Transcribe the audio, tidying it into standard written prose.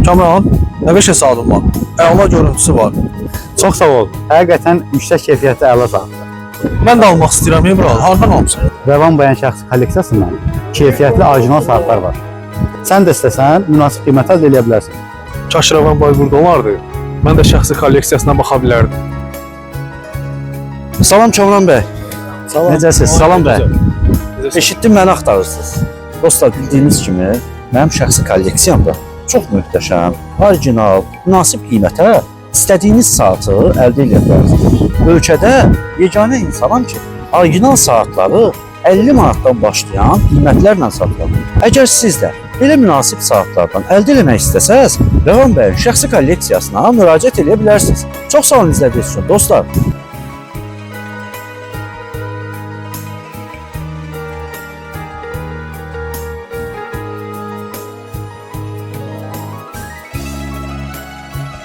Kamran, nə qəşəng saatın var. Əla görüntüsü var. Çox sağ ol. Həqiqətən yüksək keyfiyyətli əla saatdır. Mən də almaq istəyirəm, Ebral. Hardan almısan? Rəvan Bayan şəxsi kolleksiyasından keyfiyyətli orijinal saatlar var. Sən də istəsən münasib qiymətə əldə edə bilərsən. Kaşravan boy burada olardı. Mən də şəxsi kolleksiyasına baxa bilərdim. Salam Kamran bəy. Salam. Necəsiz? Salam bəy. Necəsiz? Eşitdim məni axtarırsınız. Dostlar, bildiyiniz kimi mənim şəxsi kolleksiyamda çox möhtəşəm, orijinal, münasib qiymətə istədiyiniz saatı əldə edə bilərsiniz. Ölkədə yeganə insanam ki, orijinal saatları 50 manatdan başlayan qiymətlərlə satılır. Əgər siz də belə münasib saatlardan əldə etmək istəsəz, Rəvan bəyin şəxsi kolleksiyasına müraciət edə bilərsiniz. Çox sağ olun izlədiyiniz üçün dostlar.